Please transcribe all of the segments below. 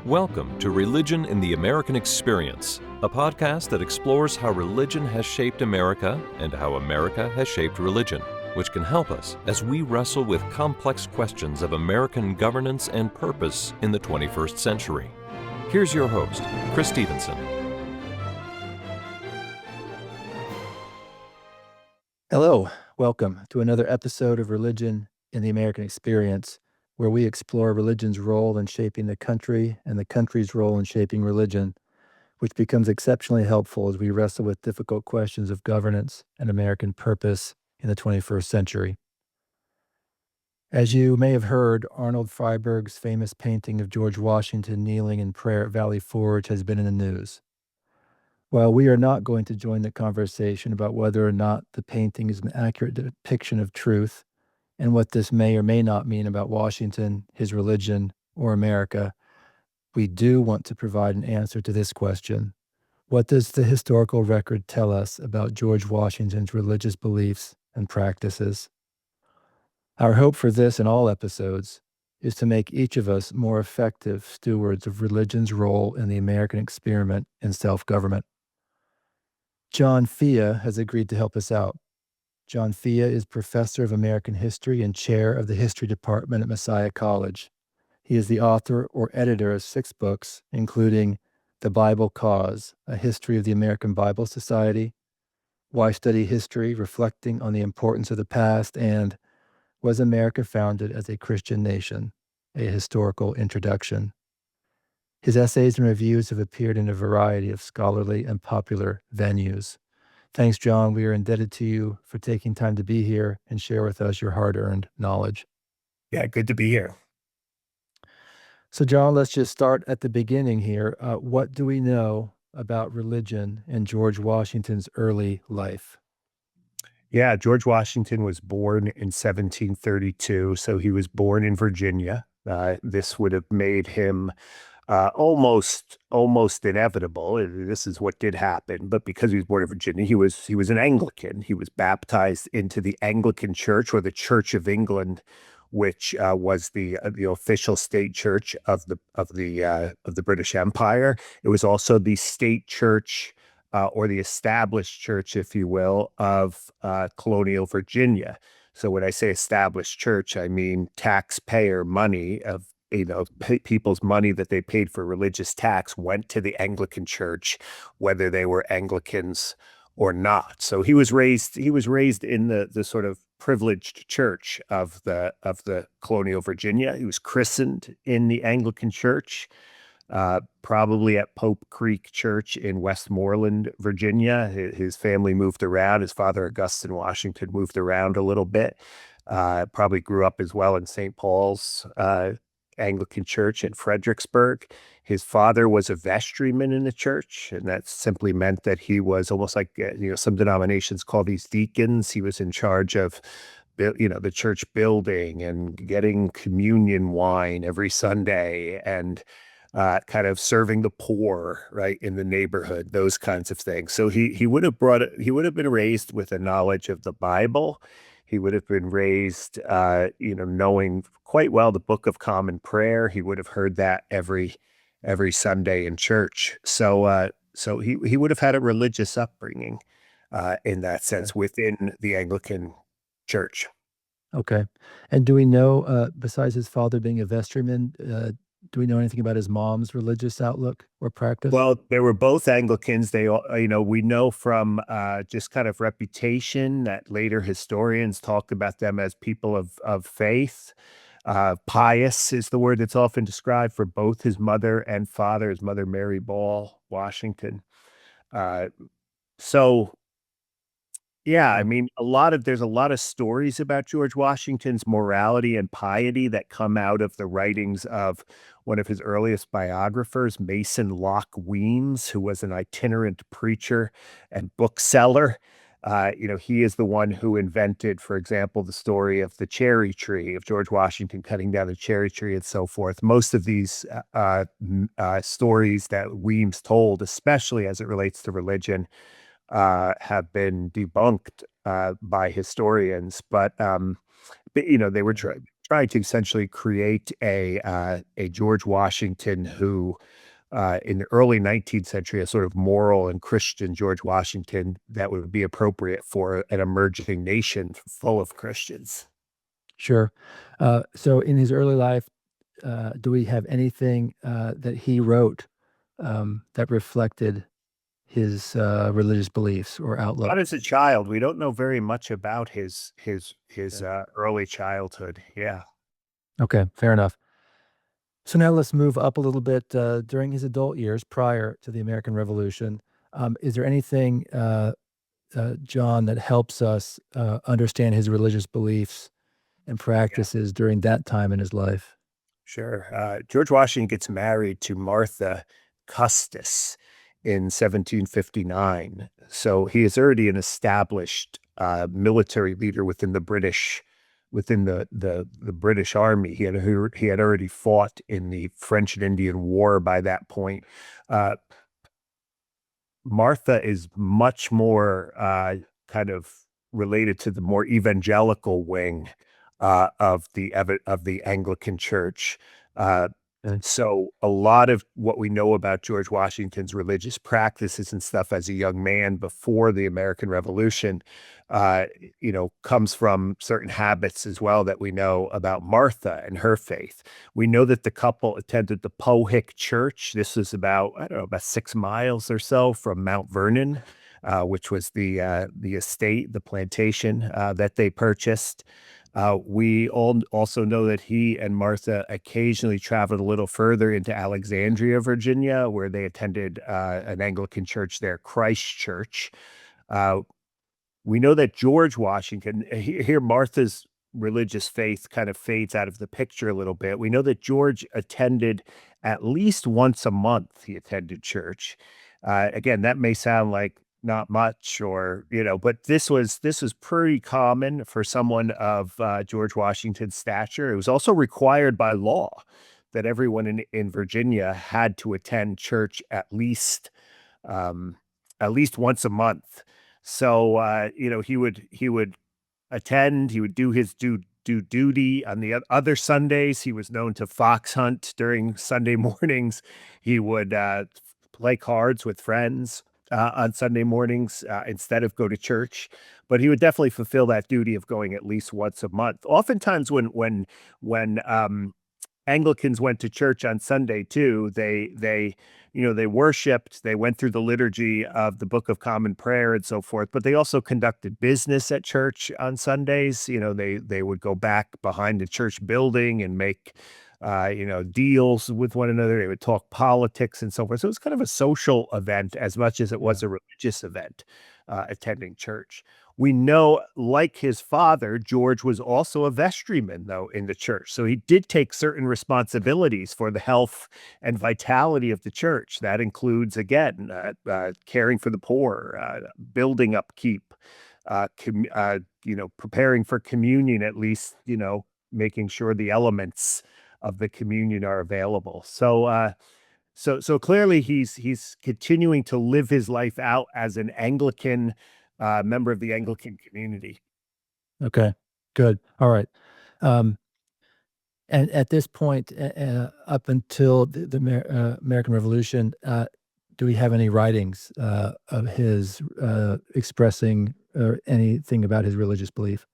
Welcome to Religion in the American Experience, a podcast that explores how religion has shaped America and how America has shaped religion, which can help us as we wrestle with complex questions of American governance and purpose in the 21st century. Here's your host, Chris Stevenson. Hello, welcome to another episode of Religion in the American Experience, where we explore religion's role in shaping the country and the country's role in shaping religion, which becomes exceptionally helpful as we wrestle with difficult questions of governance and American purpose in the 21st century. As you may have heard, Arnold Friberg's famous painting of George Washington kneeling in prayer at Valley Forge has been in the news. While we are not going to join the conversation about whether or not the painting is an accurate depiction of truth and what this may or may not mean about Washington, his religion, or America, we do want to provide an answer to this question. What does the historical record tell us about George Washington's religious beliefs and practices? Our hope for this and all episodes is to make each of us more effective stewards of religion's role in the American experiment in self-government. John Fia has agreed to help us out. John Fia is professor of American history and chair of the history department at Messiah College. He is the author or editor of 6 books, including The Bible Cause, A History of the American Bible Society, Why Study History, Reflecting on the Importance of the Past, and Was America Founded as a Christian Nation? A Historical Introduction. His essays and reviews have appeared in a variety of scholarly and popular venues. Thanks, John. We are indebted to you for taking time to be here and share with us your hard-earned knowledge. Yeah, good to be here. So, John, let's just start at the beginning here. What do we know about religion in George Washington's early life? Yeah, George Washington was born in 1732, so he was born in Virginia. This would have made him almost inevitable. This is what did happen, but because he was born in Virginia, he was an Anglican. He was baptized into the Anglican Church, or the Church of England, which was the official state church of the British Empire. It was also the state church, or the established church, if you will, of colonial Virginia. So when I say established church, I mean taxpayer money of people's money that they paid for religious tax went to the Anglican Church, whether they were Anglicans or not. So he was raised in the sort of privileged church of the colonial Virginia. He was christened in the Anglican Church, probably at Pope Creek Church in Westmoreland, Virginia. His family moved around. His father, Augustine Washington, moved around a little bit. Probably grew up as well in St. Paul's Anglican Church in Fredericksburg. His father was a vestryman in the church, and that simply meant that he was almost like, some denominations call these deacons. He was in charge of, the church building and getting communion wine every Sunday and kind of serving the poor, right, in the neighborhood, those kinds of things. So he would have been raised with a knowledge of the Bible. He would have been raised, knowing quite well the Book of Common Prayer. He would have heard that every Sunday in church. So he would have had a religious upbringing in that sense within the Anglican Church. Okay. And do we know, besides his father being a vestryman, do we know anything about his mom's religious outlook or practice? Well, they were both Anglicans. They all, we know from just kind of reputation that later historians talked about them as people of faith. Pious is the word that's often described for both his mother and father, his mother, Mary Ball Washington. Yeah, I mean, there's a lot of stories about George Washington's morality and piety that come out of the writings of one of his earliest biographers, Mason Locke Weems, who was an itinerant preacher and bookseller. He is the one who invented, for example, the story of the cherry tree, of George Washington cutting down the cherry tree and so forth. Most of these stories that Weems told, especially as it relates to religion, have been debunked by historians, but they were trying to essentially create a George Washington who, in the early 19th century, a sort of moral and Christian George Washington that would be appropriate for an emerging nation full of Christians. Sure. So in his early life, do we have anything that he wrote that reflected his religious beliefs or Not outlook? as a child. We don't know very much about his early childhood. Yeah. Okay, fair enough. So now let's move up a little bit. During his adult years prior to the American Revolution, is there anything, John, that helps us understand his religious beliefs and practices during that time in his life? Sure. George Washington gets married to Martha Custis in 1759. So he is already an established military leader within the British, within the British Army. He had already fought in the French and Indian War by that point. Uh, Martha is much more kind of related to the more evangelical wing of the Anglican Church. Uh, Okay. so a lot of what we know about George Washington's religious practices and stuff as a young man before the American Revolution, uh, comes from certain habits as well that we know about Martha and her faith. We know that the couple attended the Pohick Church. This is about, I don't know, about 6 miles or so from Mount Vernon, which was the estate, the plantation that they purchased. We all also know that he and Martha occasionally traveled a little further into Alexandria, Virginia, where they attended an Anglican church there, Christ Church. Uh, we know that George Washington, here Martha's religious faith kind of fades out of the picture a little bit. We know that George attended at least once a month, he attended church. Again, that may sound like not much or, but this was pretty common for someone of George Washington's stature. It was also required by law that everyone in Virginia had to attend church um, at least once a month. So, he would attend, he would do his do duty on the other Sundays. He was known to fox hunt during Sunday mornings. He would play cards with friends on Sunday mornings instead of go to church. But he would definitely fulfill that duty of going at least once a month. Oftentimes, when Anglicans went to church on Sunday too. They worshiped, they went through the liturgy of the Book of Common Prayer and so forth, but they also conducted business at church on Sundays. They would go back behind the church building and make deals with one another. They would talk politics and so forth. So it was kind of a social event as much as it Yeah. was a religious event, attending church. We know, like his father, George was also a vestryman, though, in the church. So he did take certain responsibilities for the health and vitality of the church. That includes, again, caring for the poor, building upkeep, preparing for communion, at least, making sure the elements of the communion are available. So clearly he's continuing to live his life out as an Anglican member of the Anglican community. Okay. Good. All right. Um, and at this point, up until the American Revolution, do we have any writings of his expressing anything about his religious belief?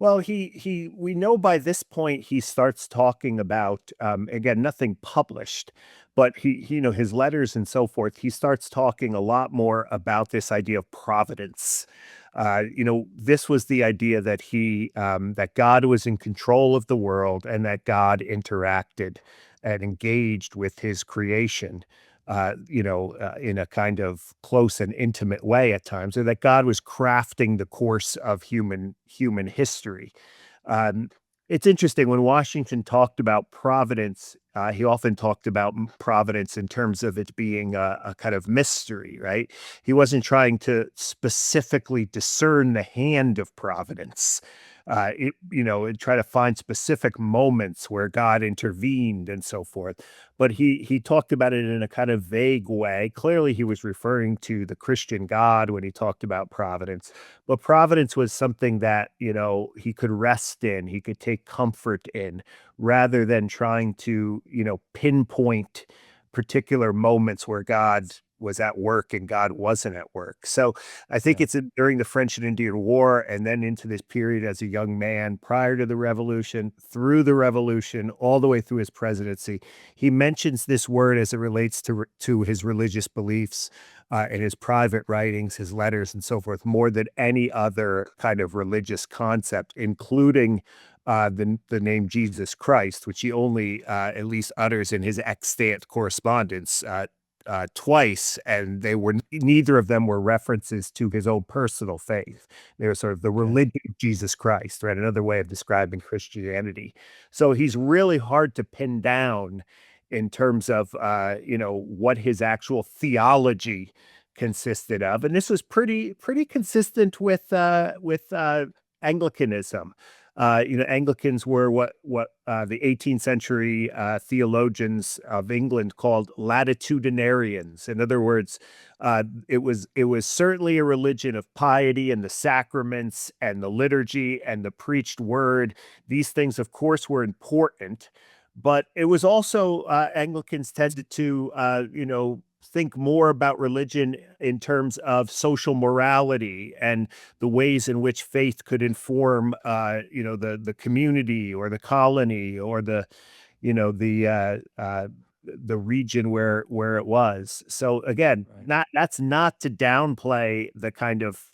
Well, we know by this point he starts talking about, again, nothing published, but his letters and so forth. He starts talking a lot more about this idea of providence. This was the idea that that God was in control of the world and that God interacted and engaged with his creation. In a kind of close and intimate way at times, or that God was crafting the course of human history. Um, it's interesting when Washington talked about providence. He often talked about providence in terms of it being a kind of mystery, right? He wasn't trying to specifically discern the hand of providence. and try to find specific moments where God intervened and so forth. But he talked about it in a kind of vague way. Clearly, he was referring to the Christian God when he talked about providence. But providence was something that, he could rest in, he could take comfort in, rather than trying to, pinpoint particular moments where God was at work and God wasn't at work. So I think Yeah. it's during the French and Indian War and then into this period as a young man prior to the revolution, through the revolution, all the way through his presidency. He mentions this word as it relates to his religious beliefs in his private writings, his letters, and so forth, more than any other kind of religious concept, including the name Jesus Christ, which he only at least utters in his extant correspondence twice, and neither of them were references to his own personal faith. They were sort of the Okay. religion of Jesus Christ, right? Another way of describing Christianity. So he's really hard to pin down in terms of what his actual theology consisted of, and this was pretty consistent with Anglicanism. Anglicans were what the 18th century theologians of England called latitudinarians. In other words, it was certainly a religion of piety and the sacraments and the liturgy and the preached word. These things, of course, were important, but it was also Anglicans tended to think more about religion in terms of social morality and the ways in which faith could inform, the community or the colony or the region where it was. So again, Right. not that's not to downplay the kind of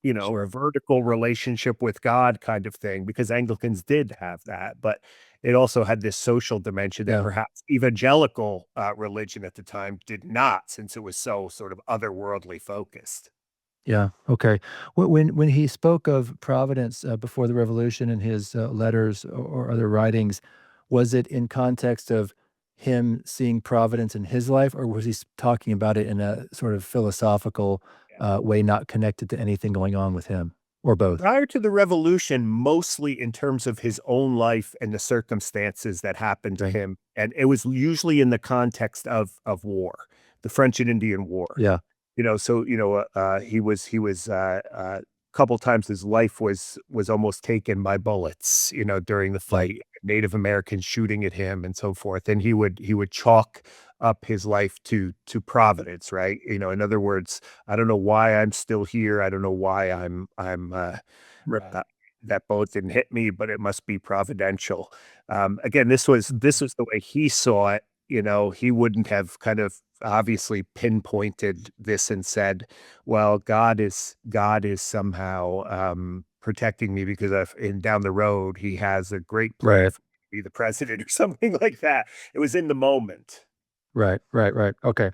Sure. vertical relationship with God kind of thing, because Anglicans did have that, but it also had this social dimension that Yeah. perhaps evangelical religion at the time did not, since it was so sort of otherworldly focused. Yeah. Okay. When he spoke of providence before the revolution in his letters or other writings, was it in context of him seeing providence in his life, or was he talking about it in a sort of philosophical way, not connected to anything going on with him, or both? Prior to the revolution, mostly in terms of his own life and the circumstances that happened to Okay. him, and it was usually in the context of war, the French and Indian War. Yeah. He was couple times his life was almost taken by bullets, during the Yeah. fight, Native Americans shooting at him and so forth, and he would chalk up his life to providence, right? In other words, I don't know why I'm still here. I don't know why Right. uh, that bullet didn't hit me, but it must be providential. Again, this was the way he saw it. He wouldn't have kind of obviously pinpointed this and said, "Well, God is somehow protecting me because down the road he has a great plan Right. for me to be the president," or something like that. It was in the moment. Right. Right. Right. Okay.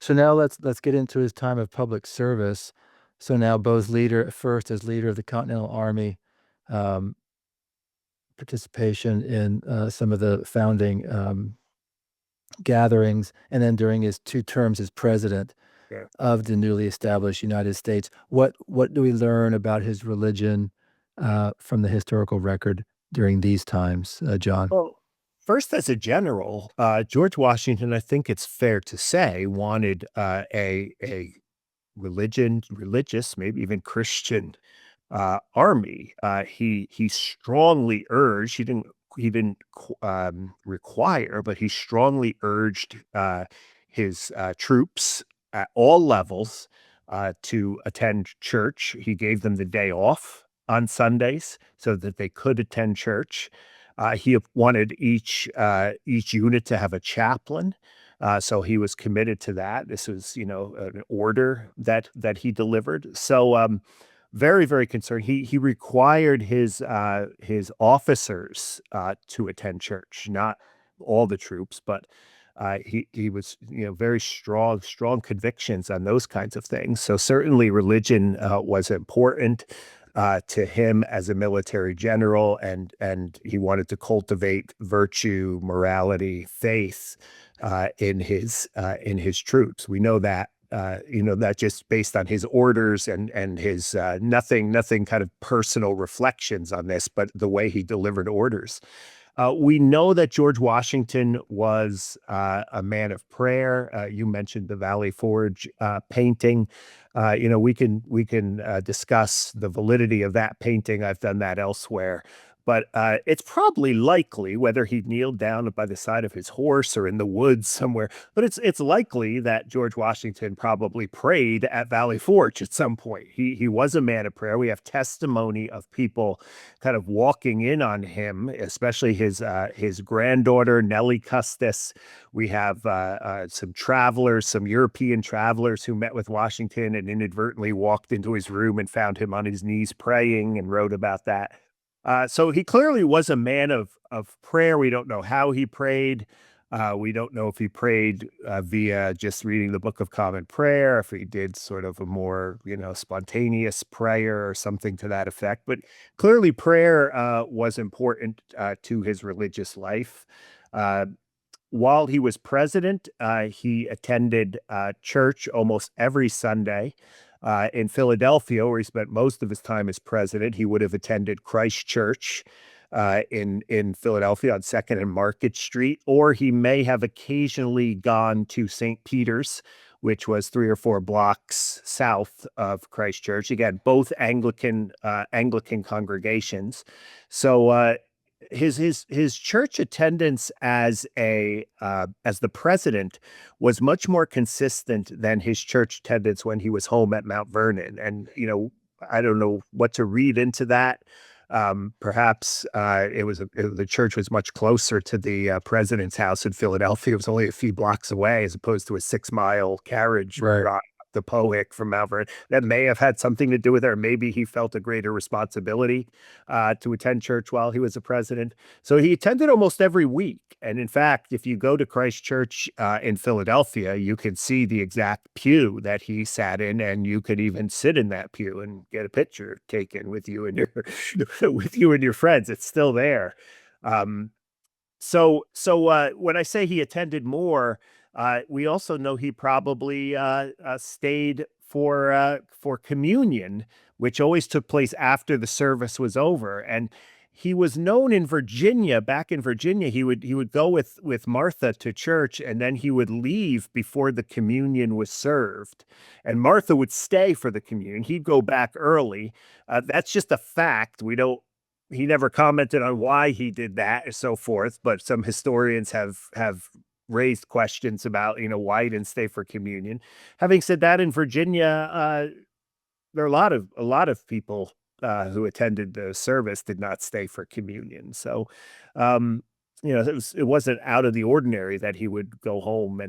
So now let's get into his time of public service. So now both leader first as leader of the Continental Army, um, participation in some of the founding gatherings, and then during his 2 terms as president Yeah. of the newly established United States. What do we learn about his religion from the historical record during these times, John? Well, first, as a general, George Washington, I think it's fair to say, wanted a religious, maybe even Christian army. He strongly urged. He didn't require, but he strongly urged his troops at all levels to attend church. He gave them the day off on Sundays so that they could attend church. He wanted each unit to have a chaplain. So he was committed to that. This was, an order that he delivered. So very, very concerned. He required his officers to attend church, not all the troops, but he was, very strong convictions on those kinds of things. So certainly religion was important to him as a military general, and he wanted to cultivate virtue, morality, faith in his troops. We know that not just based on his orders and his nothing kind of personal reflections on this, but the way he delivered orders. We know that George Washington was a man of prayer. You mentioned the Valley Forge painting. We can discuss the validity of that painting. I've done that elsewhere. But it's probably likely, whether he kneeled down by the side of his horse or in the woods somewhere, but it's likely that George Washington probably prayed at Valley Forge at some point. He was a man of prayer. We have testimony of people kind of walking in on him, especially his granddaughter Nellie Custis. We have some travelers, some European travelers who met with Washington and inadvertently walked into his room and found him on his knees praying and wrote about that. So he clearly was a man of prayer. We don't know how he prayed. We don't know if he prayed via just reading the Book of Common Prayer, if he did sort of a more, spontaneous prayer or something to that effect. But clearly prayer was important to his religious life. While he was president, he attended church almost every Sunday. In Philadelphia, where he spent most of his time as president, he would have attended Christ Church in Philadelphia on 2nd and Market Street, or he may have occasionally gone to St. Peter's, which was 3 or 4 blocks south of Christ Church. Again, both Anglican congregations. So his church attendance as the president was much more consistent than his church attendance when he was home at Mount Vernon. And I don't know what to read into that. Perhaps the church was much closer to the president's house in Philadelphia. It was only a few blocks away, as opposed to a 6-mile carriage ride up the Pohick from Mount Vernon. That may have had something to do with it, or maybe he felt a greater responsibility to attend church while he was a president. So he attended almost every week. And in fact, if you go to Christ Church in Philadelphia, you can see the exact pew that he sat in, and you could even sit in that pew and get a picture taken with you and your friends. It's still there. So when I say he attended more, we also know he probably stayed for communion, which always took place after the service was over. And he was known in Virginia. Back in Virginia, he would go with Martha to church, and then he would leave before the communion was served. And Martha would stay for the communion. He'd go back early. That's just a fact. He never commented on why he did that and so forth, but some historians have raised questions about, why he didn't stay for communion. Having said that, in Virginia, there are a lot of people who attended the service did not stay for communion. So, it wasn't out of the ordinary that he would go home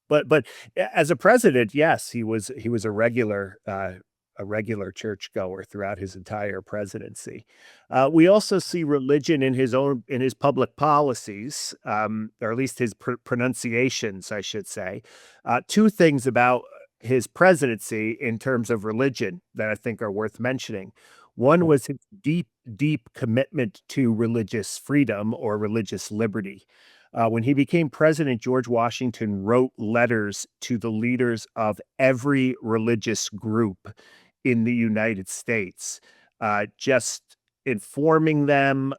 but as a president, yes, he was a regular churchgoer throughout his entire presidency. We also see religion in his public policies, or at least his pronunciations, I should say. 2 things about his presidency in terms of religion that I think are worth mentioning. One was his deep commitment to religious freedom or religious liberty. When he became president, George Washington wrote letters to the leaders of every religious group in the United States, just informing them,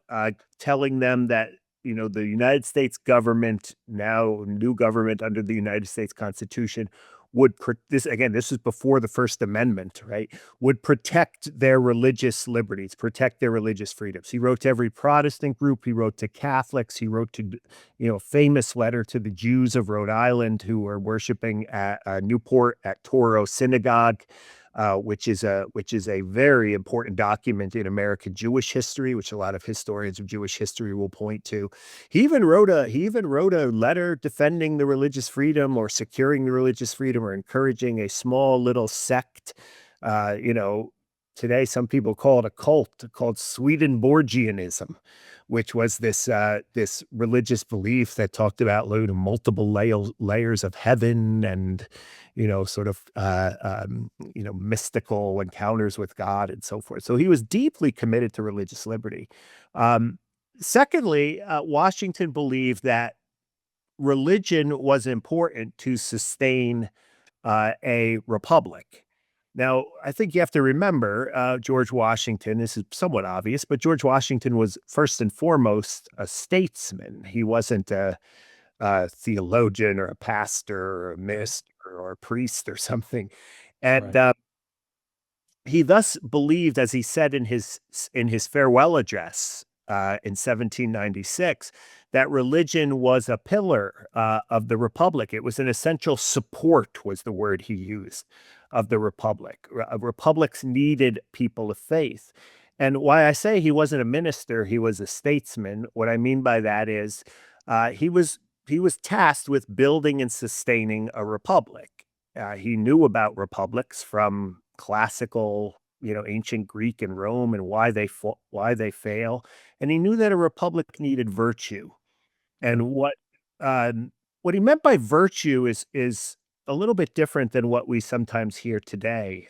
telling them that, the United States government, now new government under the United States Constitution, this is before the First Amendment, right? Would protect their religious liberties, protect their religious freedoms. He wrote to every Protestant group. He wrote to Catholics. He wrote to, a famous letter to the Jews of Rhode Island who were worshiping at Newport at Toro Synagogue. Which is a very important document in American Jewish history, which a lot of historians of Jewish history will point to. He even wrote a letter defending the religious freedom, or securing the religious freedom, or encouraging a small little sect. Today some people call it a cult, called Swedenborgianism, which was this religious belief that talked about multiple layers of heaven and, sort of, mystical encounters with God and so forth. So he was deeply committed to religious liberty. Secondly, Washington believed that religion was important to sustain a republic. Now, I think you have to remember George Washington. This is somewhat obvious, but George Washington was first and foremost a statesman. He wasn't a theologian or a pastor or a minister or a priest or something. And Right. he thus believed, as he said in his farewell address in 1796, that religion was a pillar of the republic. It was an essential support, was the word he used, of the republic. Republics needed people of faith. And why I say he wasn't a minister, he was a statesman. What I mean by that is he was tasked with building and sustaining a republic. He knew about republics from classical, ancient Greek and Rome, and why they fail. And he knew that a republic needed virtue. Yeah. And what he meant by virtue is a little bit different than what we sometimes hear today.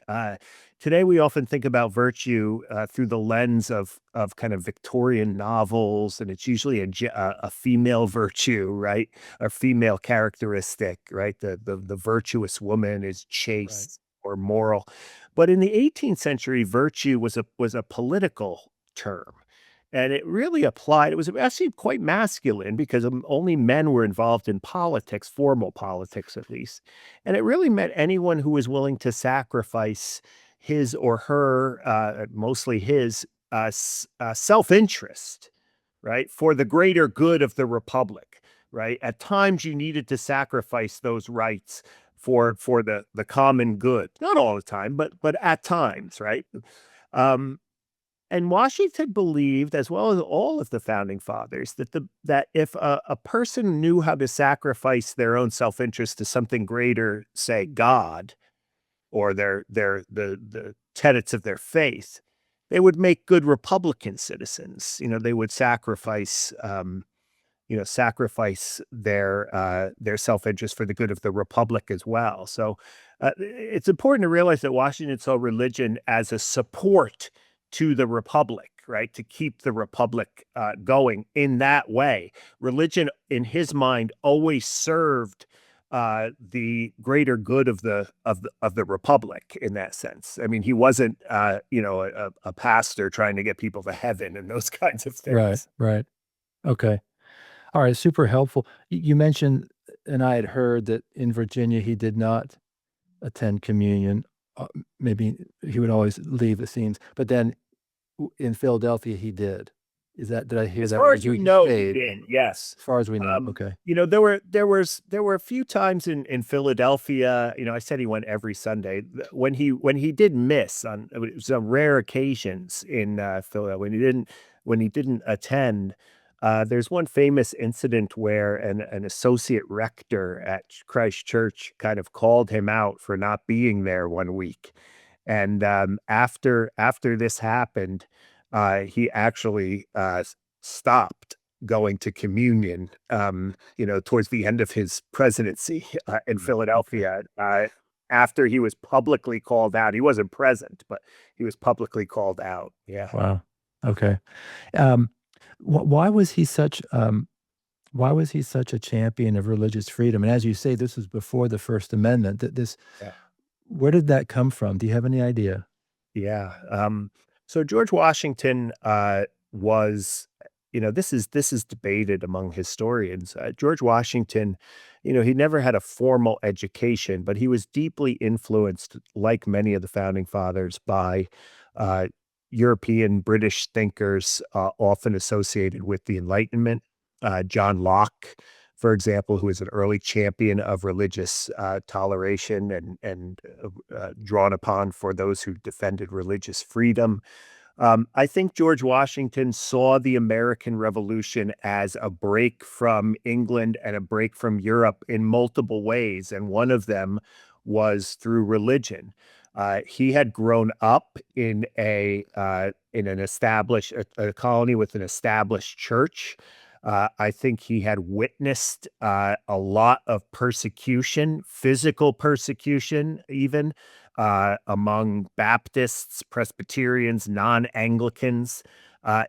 Today, we often think about virtue through the lens of kind of Victorian novels, and it's usually a female virtue, right? A female characteristic, right? The virtuous woman is Right. chaste or moral. But in the 18th century, virtue was a political term. And it really applied. It was actually quite masculine because only men were involved in politics, formal politics at least. And it really meant anyone who was willing to sacrifice his or her, mostly his, self-interest, right, for the greater good of the republic, right? At times you needed to sacrifice those rights for the common good. Not all the time, but at times, right? Um, and Washington believed, as well as all of the founding fathers, that if a person knew how to sacrifice their own self-interest to something greater, say God, or the tenets of their faith, they would make good Republican citizens. They would sacrifice their self-interest for the good of the republic as well. So it's important to realize that Washington saw religion as a support to the republic, right? To keep the republic going in that way. Religion, in his mind, always served the greater good of the republic in that sense. I mean, he wasn't, a pastor trying to get people to heaven and those kinds of Right. things. Right. Okay. All right. Super helpful. You mentioned, and I had heard that in Virginia he did not attend communion. Maybe he would always leave, it seems. But then in Philadelphia he did. Did I hear As that far right? as we He know, he stayed, did, yes. as far as we know. Okay. There were a few times in Philadelphia. I said he went every Sunday. When he did miss on it was on rare occasions in Philadelphia when he didn't attend. There's one famous incident where an associate rector at Christ Church kind of called him out for not being there one week. And after this happened, he actually stopped going to communion, towards the end of his presidency in Okay. Philadelphia. After he was publicly called out, he wasn't present, but he was publicly called out. Yeah. Wow. Okay. Um, why was he such a champion of religious freedom? And as you say, this was before the First Amendment. Yeah. Where did that come from? Do you have any idea? Yeah. So George Washington was, this is debated among historians. George Washington, he never had a formal education, but he was deeply influenced, like many of the founding fathers, by uh, European British thinkers, often associated with the Enlightenment. John Locke, for example, who was an early champion of religious toleration and drawn upon for those who defended religious freedom. I think George Washington saw the American Revolution as a break from England and a break from Europe in multiple ways, and one of them was through religion. He had grown up in an established a colony with an established church. I think he had witnessed a lot of persecution, physical persecution, even among Baptists, Presbyterians, non-Anglicans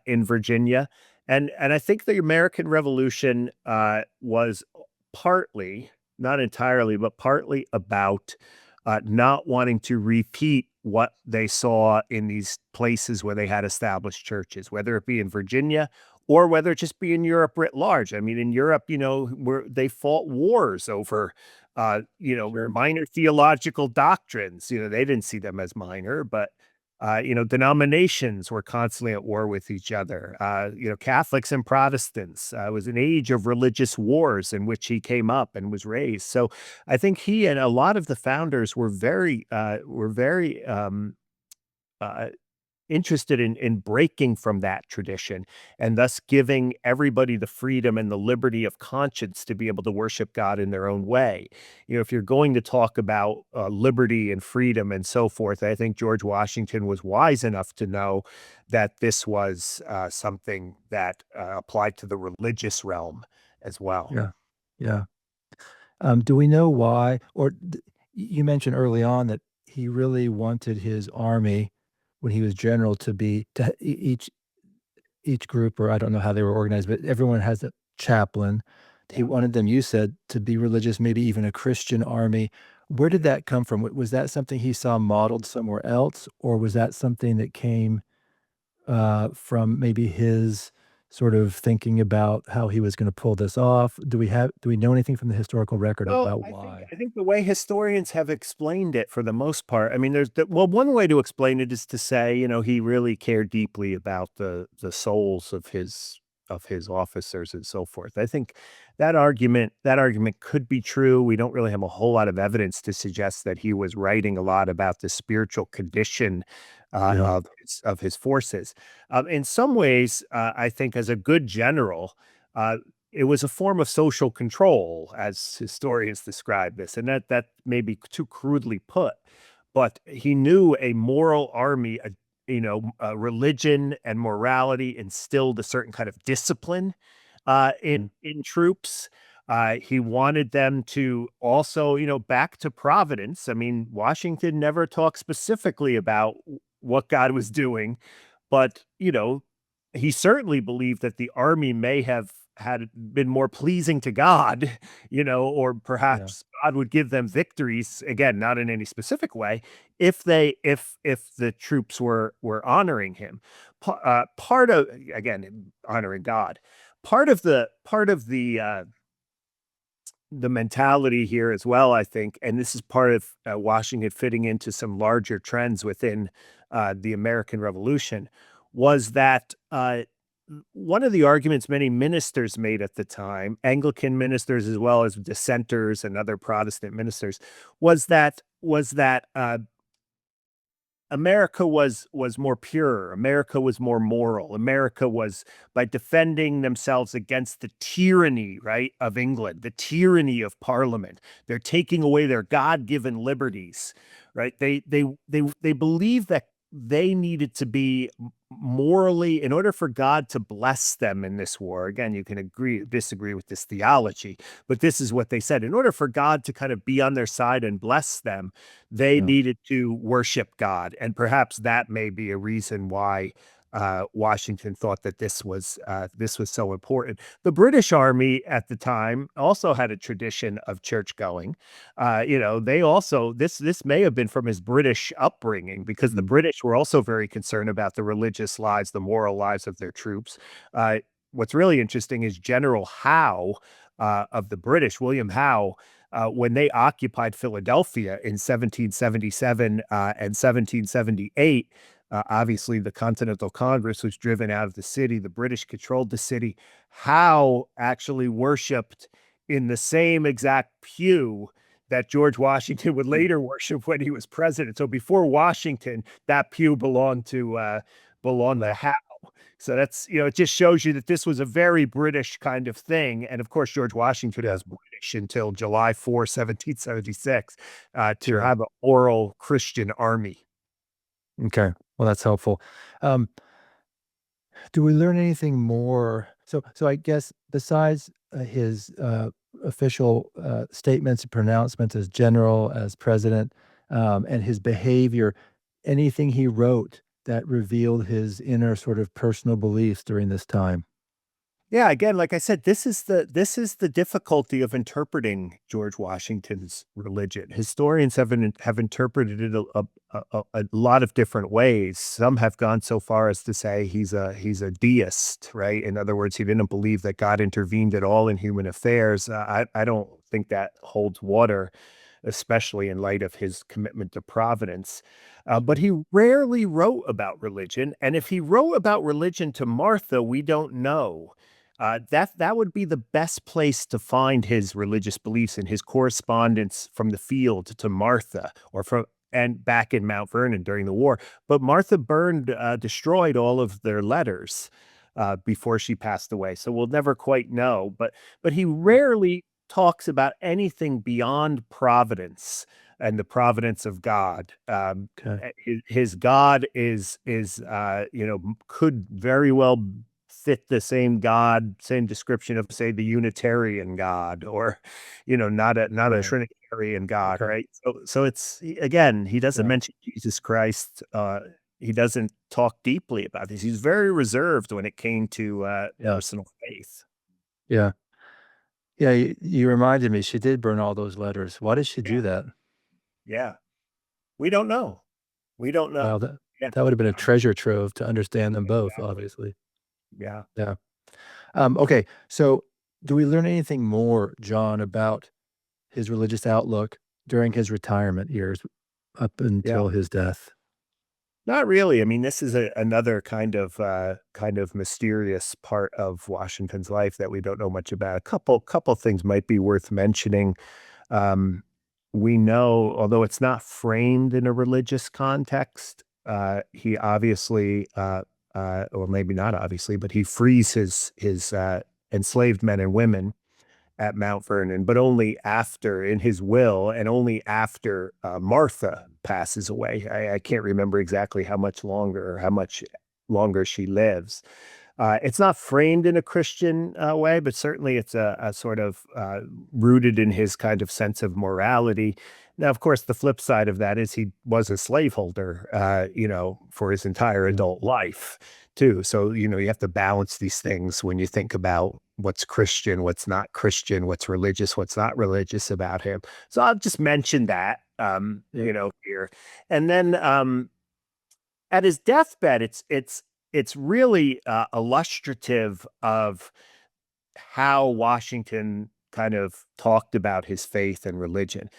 in Virginia. And I think the American Revolution was partly, not entirely, but partly about not wanting to repeat what they saw in these places where they had established churches, whether it be in Virginia or whether it just be in Europe writ large. I mean, in Europe, where they fought wars over, Sure. minor theological doctrines. They didn't see them as minor, but denominations were constantly at war with each other. Catholics and Protestants. It was an age of religious wars in which he came up and was raised. So I think he and a lot of the founders were very uh, interested in breaking from that tradition and thus giving everybody the freedom and the liberty of conscience to be able to worship God in their own way. If you're going to talk about liberty and freedom and so forth, I think George Washington was wise enough to know that this was something that applied to the religious realm as well. Yeah. Yeah. Do we know why? Or you mentioned early on that he really wanted his army when he was general to be each group, or I don't know how they were organized, but everyone has a chaplain. He Yeah. wanted them, you said, to be religious, maybe even a Christian army. Where did that come from? Was that something he saw modeled somewhere else, or was that something that came from maybe his sort of thinking about how he was gonna pull this off? Do we know anything from the historical record Well, about I think why? I think the way historians have explained it for the most part, I mean, one way to explain it is to say, he really cared deeply about the souls of his officers and so forth. I think that argument could be true. We don't really have a whole lot of evidence to suggest that he was writing a lot about the spiritual condition Yeah, of his forces. In some ways, I think as a good general, uh, it was a form of social control, as historians describe this, and that may be too crudely put, but he knew a moral army, religion and morality instilled a certain kind of discipline mm, in troops. He wanted them to also, back to providence. I mean, Washington never talked specifically about what God was doing, but he certainly believed that the army may have had been more pleasing to God, or yeah, perhaps God would give them victories, again, not in any specific way, if the troops were honoring him. Part of, again, honoring God. Part of the mentality here as well, I think, and this is part of Washington fitting into some larger trends within the American Revolution, was that one of the arguments many ministers made at the time, Anglican ministers as well as dissenters and other Protestant ministers, was that America was more pure. America was more moral. America was by defending themselves against the tyranny, right, of England, the tyranny of Parliament. They're taking away their God-given liberties, right? They believe that they needed to be morally, in order for God to bless them in this war. Again, you can agree, disagree with this theology, but this is what they said. In order for God to kind of be on their side and bless them, they yeah, needed to worship God, and perhaps that may be a reason why Washington thought that this was so important. The British Army at the time also had a tradition of church going. They also this may have been from his British upbringing because the mm, British were also very concerned about the religious lives, the moral lives of their troops. Uh, what's really interesting is General Howe of the British, William Howe, when they occupied Philadelphia in 1777 and 1778, obviously the Continental Congress was driven out of the city. The British controlled the city. Howe actually worshipped in the same exact pew that George Washington would mm, later worship when he was president. So before Washington, that pew belonged to wow, Howe. So that's, it just shows you that this was a very British kind of thing. And of course, George Washington yeah, was British until July 4th, 1776, to sure. have an oral Christian army. Okay, well, that's helpful. Um, do we learn anything more? So I guess besides his official statements and pronouncements as general, as president, and his behavior, anything he wrote that revealed his inner sort of personal beliefs during this time? Yeah, again, like I said, this is the difficulty of interpreting George Washington's religion. Historians have interpreted it a lot of different ways. Some have gone so far as to say he's a deist, right? In other words, he didn't believe that God intervened at all in human affairs. I don't think that holds water, especially in light of his commitment to providence. But he rarely wrote about religion, and if he wrote about religion to Martha, we don't know. That would be the best place to find his religious beliefs in his correspondence from the field to Martha, or from and back in Mount Vernon during the war. But Martha destroyed all of their letters before she passed away, so we'll never quite know. But he rarely talks about anything beyond providence and the providence of God. Okay. His God could very well fit the same God, same description of, say, the Unitarian God, or not a Right. Trinitarian God, Okay. right? So again, he doesn't Yeah. mention Jesus Christ. He doesn't talk deeply about this. He's very reserved when it came to Yeah. personal faith. Yeah. Yeah. You reminded me, she did burn all those letters. Why did she Yeah, do that? yeah. We don't know. We don't know. Wow, that Yeah, that would have been a um, treasure trove to understand them both, exactly. obviously. Yeah. Yeah. Okay, so do we learn anything more, John, about his religious outlook during his retirement years up Yeah. until his death? Not really. I mean, this is another kind of mysterious part of Washington's life that we don't know much about. A couple things might be worth mentioning. Um, we know, although it's not framed in a religious context, he obviously, or maybe not obviously, but he frees his enslaved men and women at Mount Vernon, but only after, in his will, and only after Martha passes away. I can't remember exactly how much longer, or how much longer she lives. It's not framed in a Christian way, but certainly it's a sort of rooted in his kind of sense of morality. Now, of course, the flip side of that is he was a slaveholder, for his entire Yeah, adult life, too. So, you have to balance these things when you think about what's Christian, what's not Christian, what's religious, what's not religious about him. So I'll just mention that, yeah, here. And then at his deathbed, it's really illustrative of how Washington kind of talked about his faith and religion.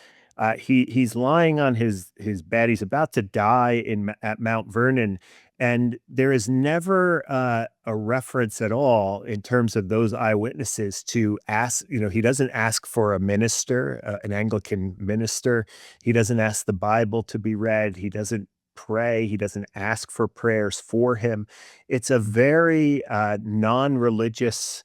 He's lying on his bed. He's about to die at Mount Vernon, and there is never a reference at all in terms of those eyewitnesses to ask. He doesn't ask for a minister, an Anglican minister. He doesn't ask the Bible to be read. He doesn't pray. He doesn't ask for prayers for him. It's a very non-religious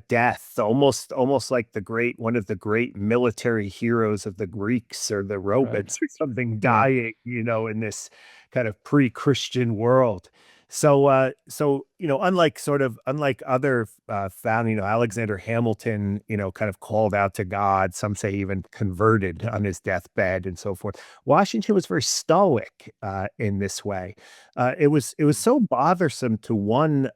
death, almost like one of the great military heroes of the Greeks or the right. Romans or something, Yeah, dying, in this kind of pre-Christian world. So unlike other founding, Alexander Hamilton, kind of called out to God. Some say even converted on his deathbed and so forth. Washington was very stoic in this way. It was so bothersome to one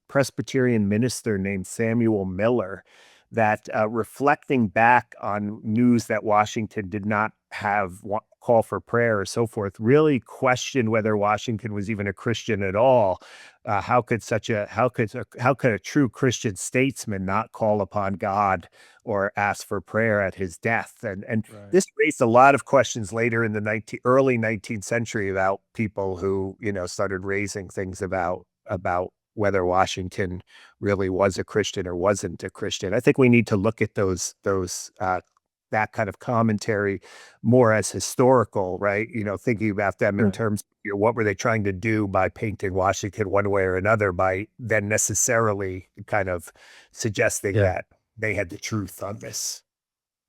Presbyterian minister named Samuel Miller that reflecting back on news that Washington did not have call for prayer or so forth, really questioned whether Washington was even a Christian at all. How could a true Christian statesman not call upon God or ask for prayer at his death? And right. this raised a lot of questions later in the early 19th century about people who started raising things about whether Washington really was a Christian or wasn't a Christian. I think we need to look at that kind of commentary more as historical, right? Thinking about them in Sure. terms of, what were they trying to do by painting Washington one way or another, by then necessarily kind of suggesting Yeah, that they had the truth on this.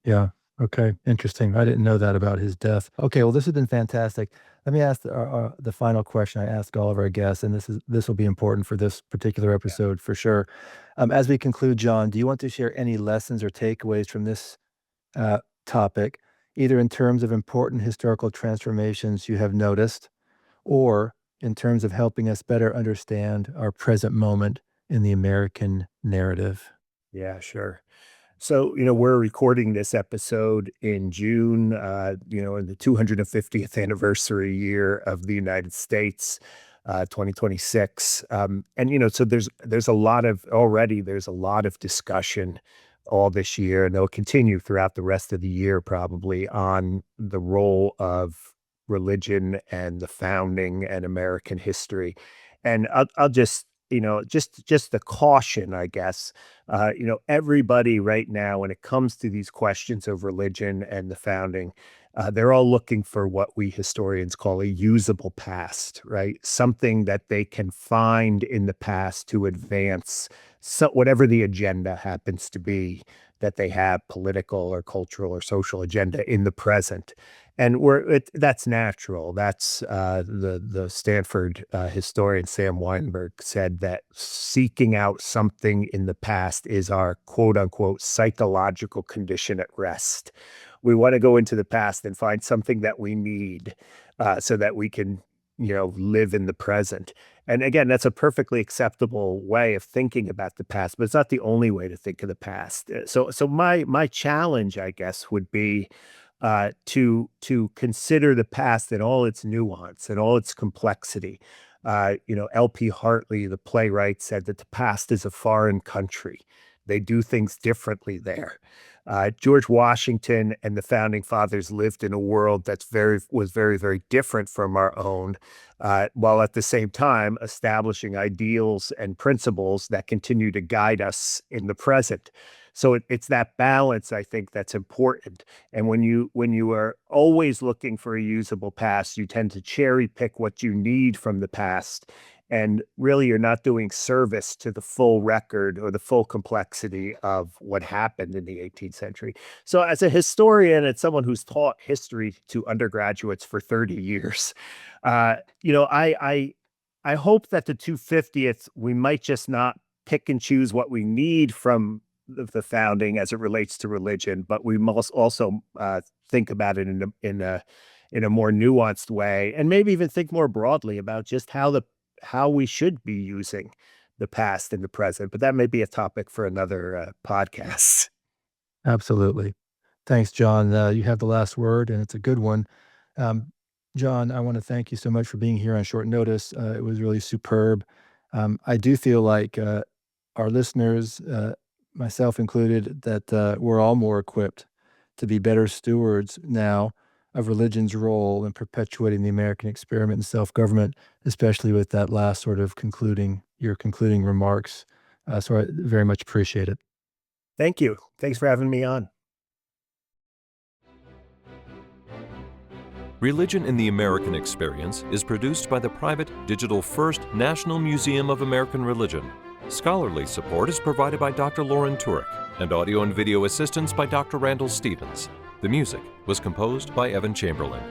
yeah. Okay, interesting. I didn't know that about his death. Okay, well, this has been fantastic. Let me ask the final question I ask all of our guests, and this will be important for this particular episode for sure. As we conclude, John, do you want to share any lessons or takeaways from this topic, either in terms of important historical transformations you have noticed, or in terms of helping us better understand our present moment in the American narrative? Yeah, sure. So, we're recording this episode in June, in the 250th anniversary year of the United States, 2026. So there's a lot of already there's a lot of discussion all this year, and they'll continue throughout the rest of the year probably on the role of religion and the founding and American history. And I'll just, just the caution, I guess, everybody right now, when it comes to these questions of religion and the founding, they're all looking for what we historians call a usable past, right? Something that they can find in the past to advance whatever the agenda happens to be that they have, political or cultural or social agenda in the present. And that's natural. That's the Stanford historian Sam Weinberg said that seeking out something in the past is our quote unquote psychological condition at rest. We want to go into the past and find something that we need so that we can, live in the present. And again, that's a perfectly acceptable way of thinking about the past, but it's not the only way to think of the past. So my challenge, I guess, would be to consider the past in all its nuance and all its complexity. L.P. Hartley, the playwright, said that the past is a foreign country. They do things differently there. George Washington and the founding fathers lived in a world was very, very different from our own, while at the same time establishing ideals and principles that continue to guide us in the present. So it's that balance, I think, that's important. And when you are always looking for a usable past, you tend to cherry pick what you need from the past. And really, you're not doing service to the full record or the full complexity of what happened in the 18th century. So as a historian and someone who's taught history to undergraduates for 30 years, I hope that the 250th, we might just not pick and choose what we need from the founding as it relates to religion, but we must also think about it in a more nuanced way, and maybe even think more broadly about just how we should be using the past and the present. But that may be a topic for another podcast. Absolutely. Thanks, John. You have the last word, and it's a good one. Um, John, I want to thank you so much for being here on short notice. It was really superb. I do feel like our listeners, myself included, that we're all more equipped to be better stewards now of religion's role in perpetuating the American experiment in self-government, especially with that last sort of your concluding remarks. So I very much appreciate it. Thank you. Thanks for having me on. Religion in the American Experience is produced by the private Digital First National Museum of American Religion. Scholarly support is provided by Dr. Lauren Turek and audio and video assistance by Dr. Randall Stevens. The music was composed by Evan Chamberlain.